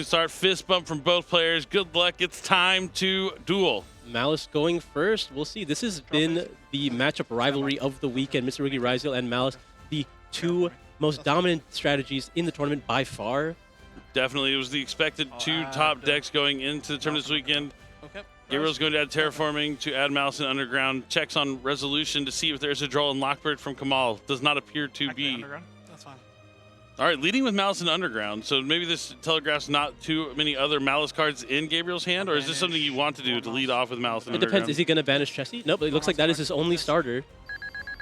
Start fist bump from both players. Good luck. It's time to duel. Maliss going first. We'll see. This has been the matchup rivalry of the weekend. Mitsurugi, Ryzeal, and Maliss, the two most dominant strategies in the tournament by far. Definitely. It was the expected two top decks going into the tournament this weekend. Gabriel's going to add Terraforming to add Maliss and Underground. Checks on Resolution to see if there's a draw in Lockbird from Kamal. Does not appear to be. That's fine. All right, leading with Maliss and Underground. So maybe this telegraphs not too many other Maliss cards in Gabriel's hand, or is this something you want to do to lead off with Maliss and Underground? It depends. Is he going to banish Chessie? Nope, it looks like that is his only starter.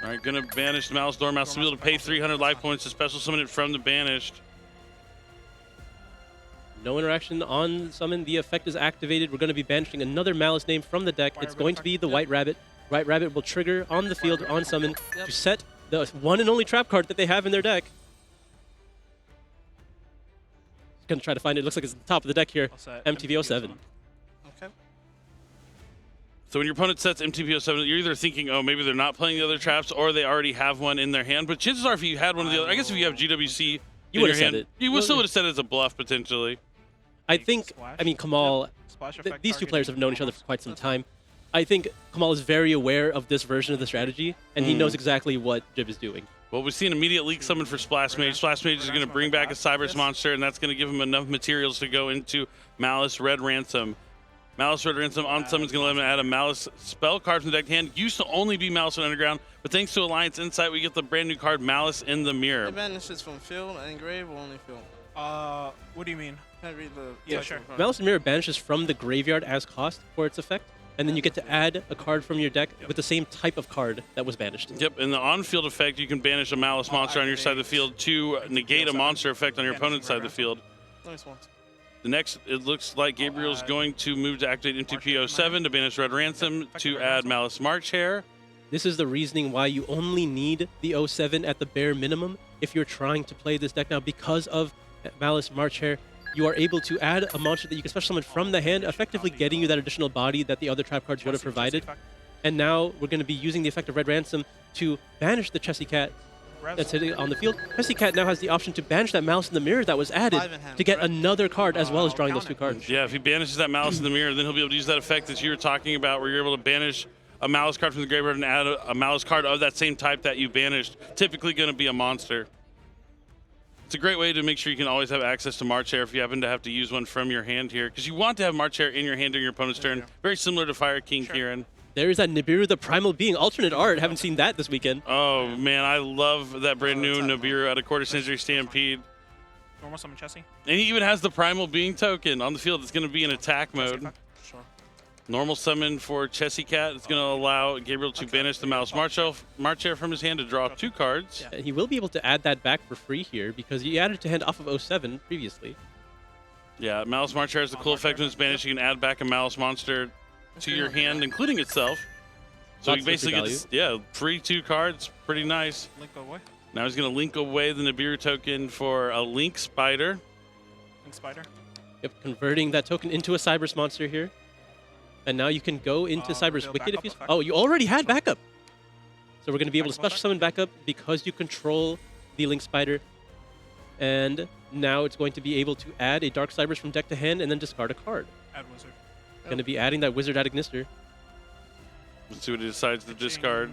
All right, going to banish the Maliss Dormouse to be able to pay 300 life points to special summon it from the banished. No interaction on summon. The effect is activated. We're going to be banishing another Maliss name from the deck. It's going to be the White Rabbit. White Rabbit will trigger on the field on summon to set the one and only trap card that they have in their deck. Going to try to find it. Looks like it's at the top of the deck here. MTV07. Okay. So when your opponent sets MTV07, you're either thinking, oh, maybe they're not playing the other traps, or they already have one in their hand. But chances are, if you had one of the other, I guess if you have GWC you in your hand, it. You still would have said it as a bluff potentially. I think, I mean, Kamal, these two players have known each other for quite some time. I think Kamal is very aware of this version of the strategy, and he knows exactly what Jib is doing. Well, we've seen immediate leak summon for Splash Mage. Splash Mage is going to bring back a Cyberse monster, and that's going to give him enough materials to go into Maliss Red Ransom. Maliss Red Ransom on summon is going to let him add a Maliss spell card from the deck to hand. Used to only be Maliss and Underground, but thanks to Alliance Insight, we get the brand new card Maliss in the Mirror. The banishes from field and grave or only field? What do you mean? Can I read the Yeah, sure. Maliss in the Mirror banishes from the graveyard as cost for its effect, and then you get to add a card from your deck with the same type of card that was banished. Yep, in the on-field effect, you can banish a Maliss monster on your side of the field to negate a monster effect on your opponent's side of the field. Nice ones. The next, it looks like Gabriel's going to move to activate MTP07 to banish Red Ransom to add Maliss March Hare. This is the reasoning why you only need the 07 at the bare minimum if you're trying to play this deck now. Because of Maliss March Hare, you are able to add a monster that you can special summon from the hand, effectively getting you that additional body that the other trap cards would have provided. And now we're going to be using the effect of Red Ransom to banish the Chessie Cat that's sitting on the field. Chessie Cat now has the option to banish that Maliss in the Mirror that was added to get another card as well as drawing those two cards. Yeah, if he banishes that Maliss in the Mirror, then he'll be able to use that effect that you were talking about where you're able to banish a Maliss card from the graveyard and add a Maliss card of that same type that you banished, typically going to be a monster. It's a great way to make sure you can always have access to March Hare if you happen to have to use one from your hand here, because you want to have March Hare in your hand during your opponent's turn. Very similar to Fire King Kieran. There is that Nibiru the Primal Being alternate art. Haven't seen that this weekend. Oh man, I love that brand new Nibiru at a Quarter Century Stampede. Normal summon Chessie. And he even has the Primal Being token on the field. It's going to be in attack mode. Sure. Normal summon for Chessie Cat. It's going to allow Gabriel to banish the Maliss March Hare from his hand to draw 2 cards. Yeah, he will be able to add that back for free here because he added it to hand off of 07 previously. Yeah, Maliss March Hare has the cool effect when it's banished. You can add back a Maliss monster to your hand, including itself. So he basically gets, free 2 cards. Pretty nice. Link away. Now he's going to link away the Nibiru token for a Link Spider. Link Spider. Yep, converting that token into a Cyberse monster here. And now you can go into Cyberse Wicked if you... Oh, you already had backup. So we're going to be able to special summon backup because you control the Link Spider. And now it's going to be able to add a Dark Cyberse from deck to hand and then discard a card. Add Wizard. Going to be adding that Wizard at Ignister. Let's see what he decides to discard.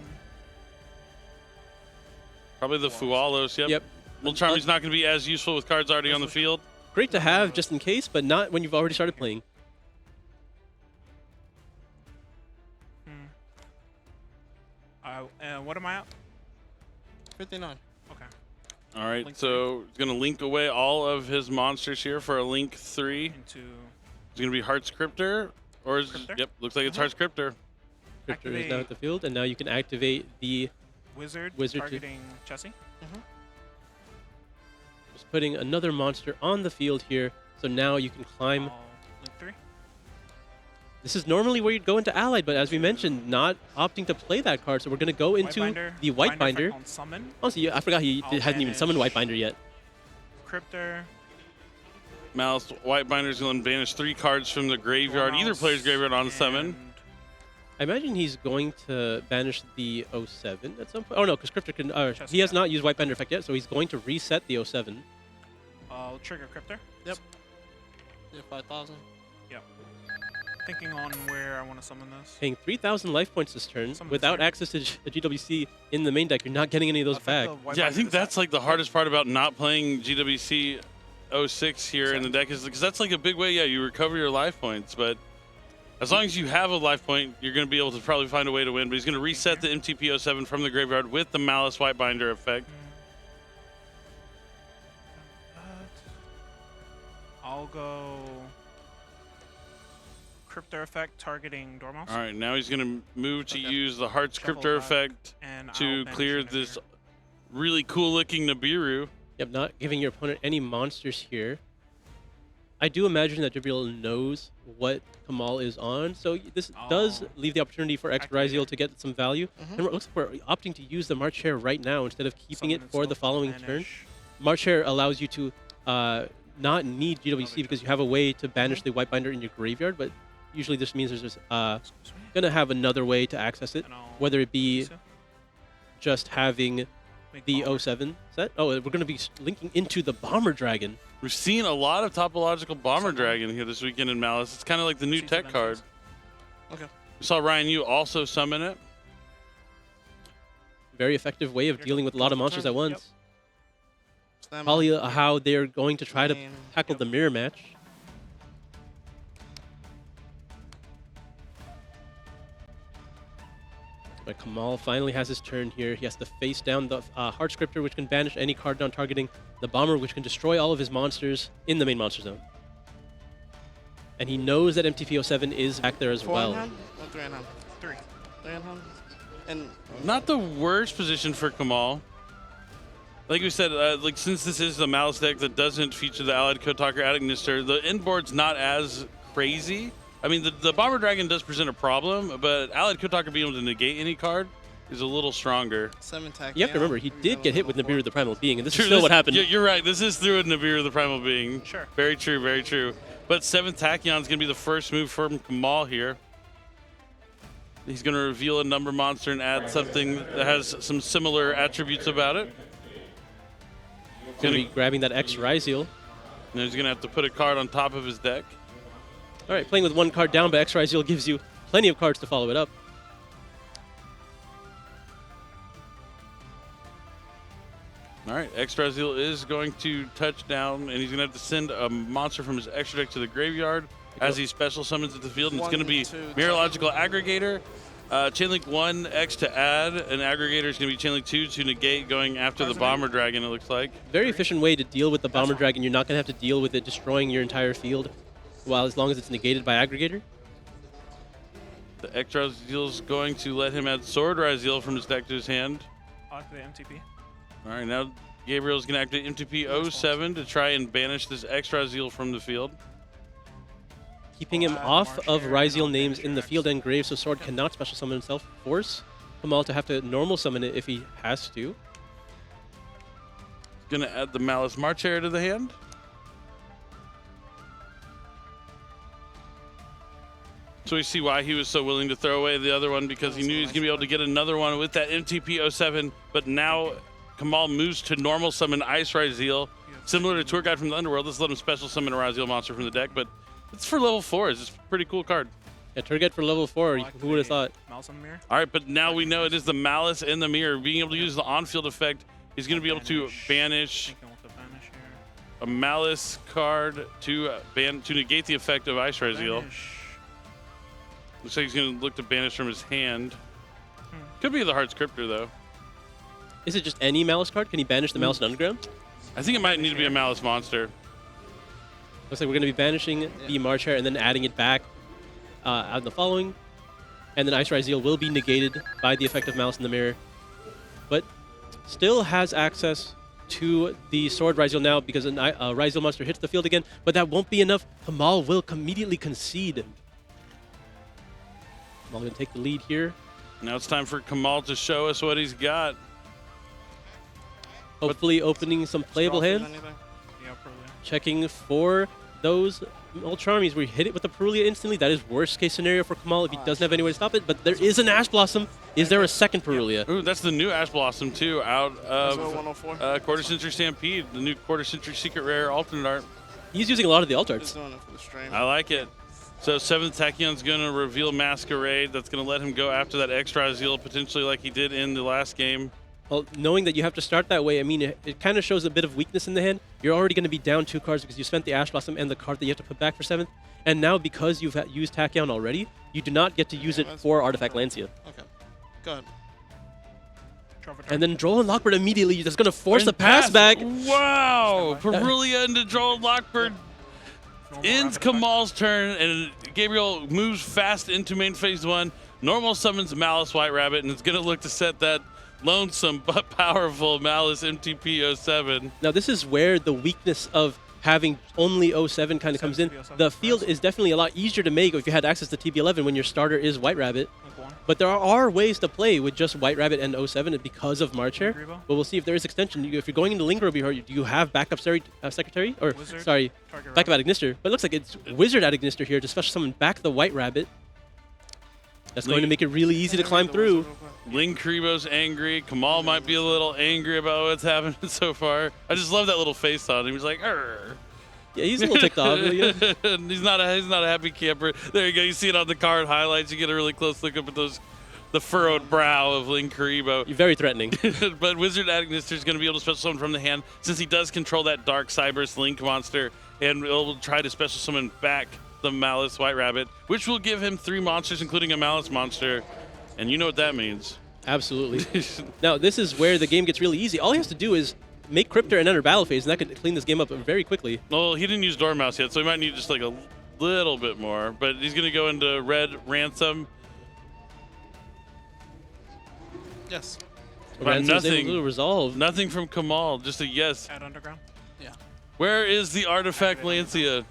Probably the Fualos, yep. Well, Charmy's not going to be as useful with cards already on the field. Great to have just in case, but not when you've already started playing. And what am I at? 59. Okay. All right, so he's going to link away all of his monsters here for a Link 3. Into... It's going to be Heart's Cryptor, or is yep, looks like it's Heart's Cryptor. Cryptor is now at the field, and now you can activate the Wizard targeting Chessie. Just putting another monster on the field here, so now you can climb. Link 3. This is normally where you'd go into Allied, but as we mentioned, not opting to play that card, so we're going to go into the White Binder. Honestly, I forgot he hadn't even summoned White Binder yet. Cryptor. Maliss White Binder is going to banish 3 cards from the graveyard, either player's graveyard on summon. I imagine he's going to banish the 07 at some point. Oh no, because Cryptor can. He has not used White Binder effect yet, so he's going to reset the 07. I'll trigger Cryptor. Yep. Yeah, 5,000. Yep. Thinking on where I want to summon this. Paying 3,000 life points this turn Summon without this here. access to a GWC in the main deck. You're not getting any of those back. Yeah, I think that's like the hardest part about not playing GWC 06 here in the deck is because that's like a big way. Yeah, you recover your life points, but as long as you have a life point, you're going to be able to probably find a way to win. But he's going to reset the MTP 07 from the graveyard with the Malice White Binder effect. I'll go Crypto effect targeting Dormouse. All right, now he's going to move to Okay. use the Heart's Shuffle Crypto back, effect and to I'll banish clear an this Nibiru. really cool-looking Nibiru. Yep, not giving your opponent any monsters here. I do imagine that Gabriel knows what Kamal is on, so this does leave the opportunity for X Ryzeal to get some value. And it looks like we're opting to use the March Hare right now instead of keeping Summon it for the itself, following turn. banish. March Hare allows you to not need GWC because you have a way to banish the White Binder in your graveyard, but usually this means there's just going to have another way to access it, And I'll whether it be use it. just having Make the Bomber. 07 set. Oh, we're going to be linking into the Bomber Dragon. We've seen a lot of topological Bomber Dragon here this weekend in Malice. It's kind of like the new Choose tech card. dimensions. Okay. We saw Ryan Yu also summon it. Very effective way of Here dealing with a lot of monsters at once. Slam Probably on. how they're going to try to And- tackle the mirror match. But Kamal finally has his turn here. He has to face down the Heart Scripter, which can banish any card not targeting the Bomber, which can destroy all of his monsters in the main monster zone. And he knows that MTP07 is back there as 4 in well. hand or 3 in hand? 3. 3 in hand. And Not the worst position for Kamal. Like we said, like since this is the Malice deck that doesn't feature the Allied Kotalker Adagnister, the inboard's not as crazy. I mean, the Bomber Dragon does present a problem, but Allied Kotalker being able to negate any card is a little stronger. 7 tach. You have to remember, he did get hit with Nibiru the Primal Being, and this True, is still this- what happened. You're right. This is through a Nibiru the Primal Being. Sure. Very true, very true. But 7th Tachyon is going to be the first move from Kamal here. He's going to reveal a number monster and add something that has some similar attributes about it. Going to be grabbing that X Ryzeal. And he's going to have to put a card on top of his deck. All right, playing with one card down, but X Ryzeal gives you plenty of cards to follow it up. All right, X-Ryzeal is going to touch down, and he's going to have to send a monster from his extra deck to the graveyard as he special summons at the field. And it's going to be 1, 2, Mirrological Aggregator, Chainlink 1, X to add, and Aggregator is going to be Chainlink 2 to negate, going after the Bomber Dragon, it looks like. Very efficient way to deal with the Bomber Dragon. You're not going to have to deal with it destroying your entire field, while as long as it's negated by Aggregator. The X-Ryzeal is going to let him add Sword Ryzeal from his deck to his hand. I'll activate MTP. All right, now Gabriel is going to activate MTP 07 to try and banish this X-Ryzeal from the field. Keeping him Add off March of Hare, and Ryzeal I'll names banish in your the X. field and grave, so Sword cannot special summon himself. Force Kamal to have to normal summon it if he has to. Going to add the Malice March Hare to the hand. So we see why he was so willing to throw away the other one, because he knew he was going to be able to get another one with that MTP 07. But now Kamal moves to normal summon Ice Ryzeal. Similar to Tour Guide from the Underworld, let's let him special summon a Ryzeal monster from the deck. But it's for level 4. It's a pretty cool card. Yeah, target for level 4. I'll Who would have thought? activate Mouse on the mirror. All right, but now we know it is the Malice in the Mirror. Being able to use the on-field effect, he's going to be able to banish Thinking with the banish here. a Malice card to negate the effect of Ice Ryzeal. Banish. Looks like he's going to look to banish from his hand. Could be the Heart Scripter, though. Is it just any Malice card? Can he banish the Malice in Underground? I think it might need to be a Malice monster. Looks like we're going to be banishing the March Hare and then adding it back on the following. And then Ice Ryzeal will be negated by the effect of Malice in the Mirror. But still has access to the Sword Ryzeal now because a Ryzeal monster hits the field again. But that won't be enough. Kamal will immediately concede. Kamal going to take the lead here. Now it's time for Kamal to show us what he's got. Hopefully opening some playable Draw for hands. anything. Yeah, probably. Checking for those Charmies where you hit it with the Perulia instantly. That is worst case scenario for Kamal if he doesn't have any way to stop it. But there is an Ash Blossom. Is there a second Perulia? Ooh, that's the new Ash Blossom, too, out As well, of 104. Quarter Century Stampede, the new Quarter Century Secret Rare alternate art. He's using a lot of the alt Just arts. doing it for the stream. I like it. So 7th Tachion's going to reveal Masquerade. That's going to let him go after that extra Ryzeal potentially like he did in the last game. Well, knowing that you have to start that way, I mean, it kind of shows a bit of weakness in the hand. You're already going to be down 2 cards because you spent the Ash Blossom and the card that you have to put back for 7th. And now, because you've used Tachyon already, you do not get to use it for Artifact Lancia. Okay. Go ahead. And then Droll and Lockbird immediately just going to force the pass back. Wow! Perulia into Droll and Lockbird ends Kamal's turn, and Gabriel moves fast into main phase 1. Normal summons Maliss White Rabbit, and it's going to look to set that lonesome but powerful Maliss MTP07. Now, this is where the weakness of having only 07 kind of comes in. The field is definitely a lot easier to make if you had access to TB11 when your starter is White Rabbit. But there are ways to play with just White Rabbit and 07 because of March Hare. But we'll see if there is extension. If you're going into Linger Behavior, do you have backup Secretary? Or, Wizard, sorry, backup Adagnister. But it looks like it's Wizard Adagnister here to special summon back the White Rabbit. That's going to make it really easy to climb through. Ling Karibo's angry. Kamal might be a little angry about what's happened so far. I just love that little face on him. He's like, "Arr." Yeah, he's a little ticked off. Yeah. he's not a happy camper. There you go. You see it on the card highlights. You get a really close look up at the furrowed brow of Ling Karibo. You're very threatening. But Wizard Adagnister is going to be able to special summon from the hand since he does control that Dark Cyberse Link monster, and will try to special summon back the Maliss White Rabbit, which will give him 3 monsters, including a Maliss monster. And you know what that means. Absolutely. Now, this is where the game gets really easy. All he has to do is make Cryptor and enter battle phase, and that could clean this game up very quickly. Well, he didn't use Dormouse yet, so he might need just like a little bit more. But he's going to go into Red Ransom. Yes. Ransom's able to resolve. Nothing from Kamal, just a yes. Add underground. Yeah. Where is the Artifact Lancia?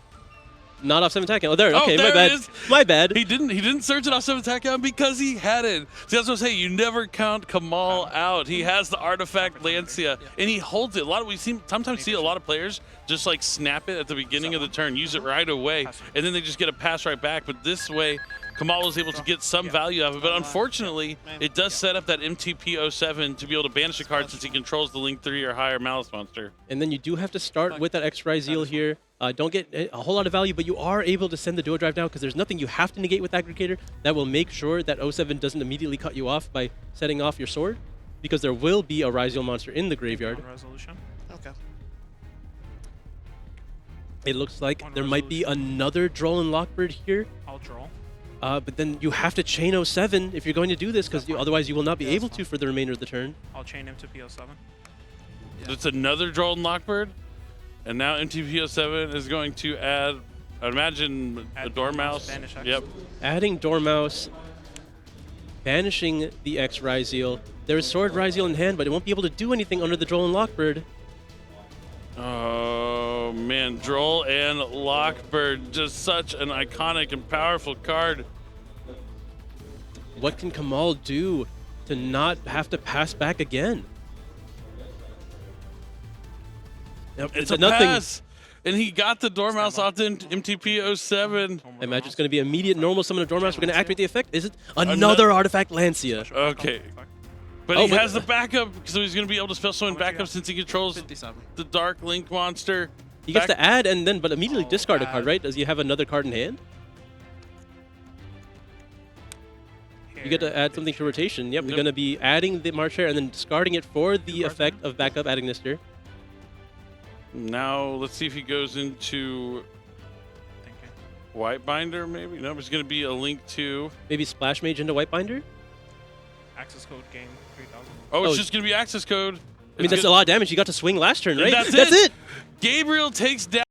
Not off 7 attack. Oh, there. Okay, there my bad. it is. My bad. He didn't search it off 7 attack out because he had it. See, that's what I'm saying. You never count Kamal out. He has the Artifact Lancia, and he holds it. We sometimes see a lot of players just like snap it at the beginning of the turn, use it right away, and then they just get a pass right back. But this way, Kamal was able to get some value out of it. But unfortunately, it does set up that MTP07 to be able to banish a card since he controls the Link 3 or higher Maliss monster. And then you do have to start with that extra Ryzeal here. Don't get a whole lot of value, but you are able to send the duo drive down because there's nothing you have to negate with Aggregator that will make sure that 07 doesn't immediately cut you off by setting off your sword, because there will be a Ryzeal monster in the graveyard. Resolution. Okay. It looks like there might be another Droll and Lockbird here. I'll draw. But then you have to chain 07 if you're going to do this, because otherwise you will not be able to for the remainder of the turn. I'll chain him to PO7. It's another Droll and Lockbird. And now MTP07 is going to add, I'd imagine, a Dormouse. Yep. Adding Dormouse, banishing the X Ryzeal. There is Sword Ryzeal in hand, but it won't be able to do anything under the Droll and Lockbird. Oh, man. Droll and Lockbird, just such an iconic and powerful card. What can Kamal do to not have to pass back again? Nope, It's a pass. And he got the Dormouse off the MTP07. I imagine it's going to be immediate normal summon of Dormouse. We're going to activate the effect. Is it another Artifact Lancia? Okay. But he has the backup, so he's going to be able to special summon backup since he controls 57. the Dark Link monster. He gets to add and then, but immediately discard a card, right? Does he have another card in hand? You get to add something to rotation. Yep, we're going to be adding the March Hare and then discarding it for the effect of backup Adagnister. Now, let's see if he goes into White Binder, maybe? No, it's going to be a Link 2. Maybe Splash Mage into White Binder? Access code game 3000. Oh, it's just going to be access code. I mean, that's a lot of damage. You got to swing last turn, right? That's it! Gabriel takes down